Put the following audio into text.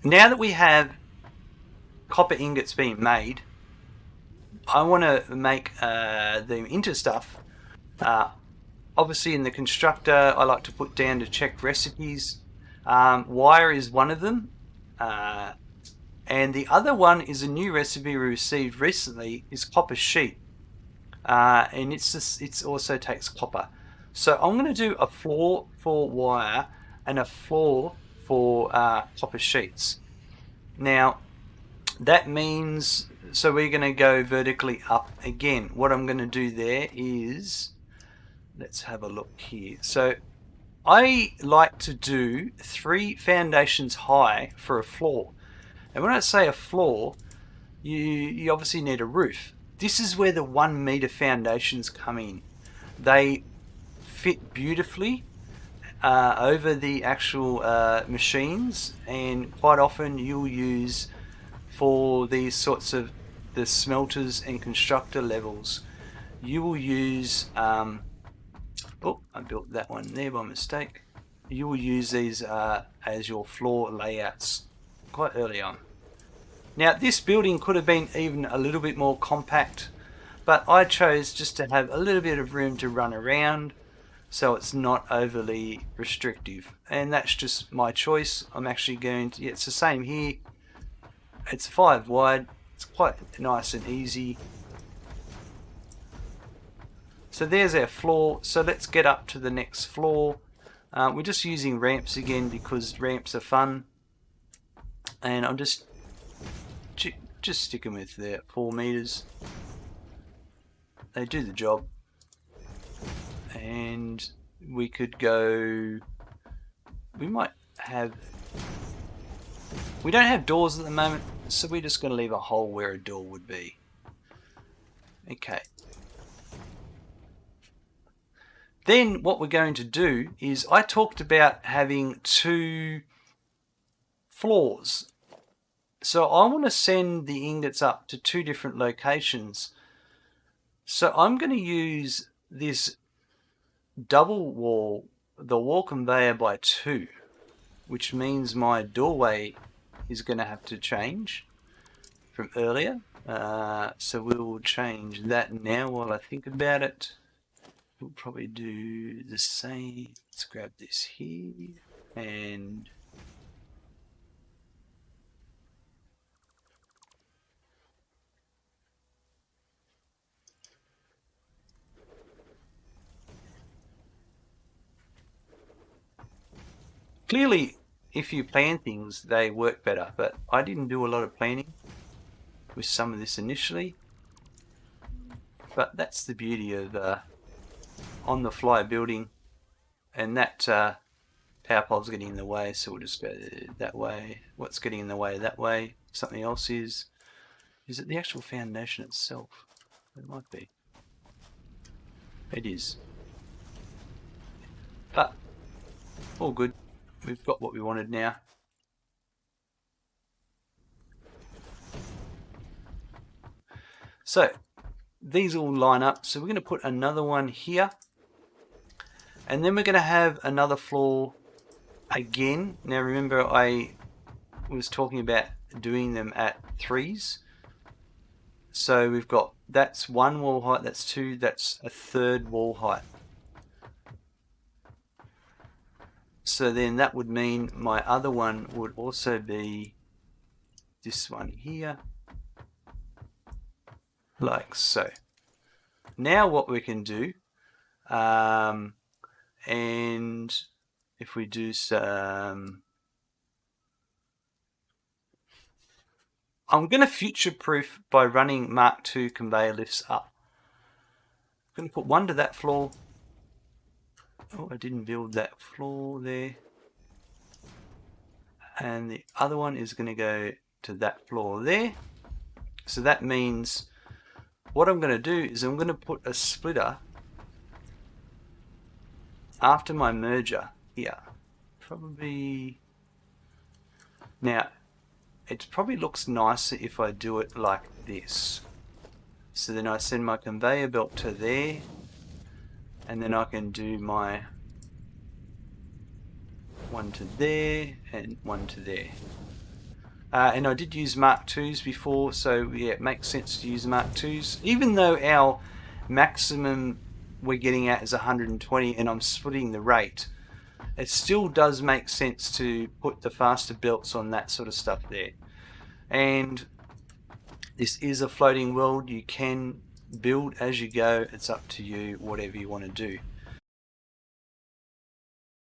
Now that we have copper ingots being made, I want to make them into stuff. Obviously, in the constructor, I like to put down to check recipes. Wire is one of them. And the other one is a new recipe we received recently, is copper sheet. And it also takes copper. So I'm going to do a floor for wire and a floor for copper sheets. Now, that means, so we're going to go vertically up again. What I'm going to do there is, let's have a look here. So I like to do 3 foundations high for a floor. And when I say a floor, you obviously need a roof. This is where the 1 meter foundations come in. They fit beautifully over the actual machines, and quite often you'll use, for these sorts of the smelters and constructor levels, you will use oh, I built that one there by mistake. You will use these as your floor layouts quite early on. Now, this building could have been even a little bit more compact, but I chose just to have a little bit of room to run around, so it's not overly restrictive. And that's just my choice. I'm actually going to, yeah, it's the same here. It's 5 wide. It's quite nice and easy. So there's our floor. So let's get up to the next floor. We're just using ramps again because ramps are fun. And I'm just sticking with the 4 meters. They do the job. And we could go, we might have, we don't have doors at the moment, so we're just going to leave a hole where a door would be. Okay. Then what we're going to do is, I talked about having 2 floors. So I want to send the ingots up to 2 different locations. So I'm going to use this double wall, the wall conveyor by 2, which means my doorway is going to have to change from earlier. So we will change that now while I think about it. We'll probably do the same. Let's grab this here and clearly, if you plan things, they work better, but I didn't do a lot of planning with some of this initially. But that's the beauty of on-the-fly building, and that power pole's getting in the way, so we'll just go that way. What's getting in the way that way? Something else is it the actual foundation itself? It might be. It is. But all good. We've got what we wanted now. So these all line up. So we're going to put another one here. And then we're going to have another floor again. Now remember, I was talking about doing them at 3s. So we've got, that's 1 wall height, that's 2, that's a 3rd wall height. So then that would mean my other one would also be this one here, like so. Now what we can do, and if we do some, I'm going to future-proof by running Mark II conveyor lifts up. I'm going to put 1 to that floor. Oh, I didn't build that floor there. And the other one is going to go to that floor there. So that means what I'm going to do is I'm going to put a splitter after my merger here. Probably, now it probably looks nicer if I do it like this. So then I send my conveyor belt to there, and then I can do my 1 to there and 1 to there. And I did use Mark IIs before, so yeah, it makes sense to use Mark IIs. Even though our maximum we're getting at is 120 and I'm splitting the rate, it still does make sense to put the faster belts on that sort of stuff there. And this is a floating world. You can build as you go. It's up to you, whatever you want to do.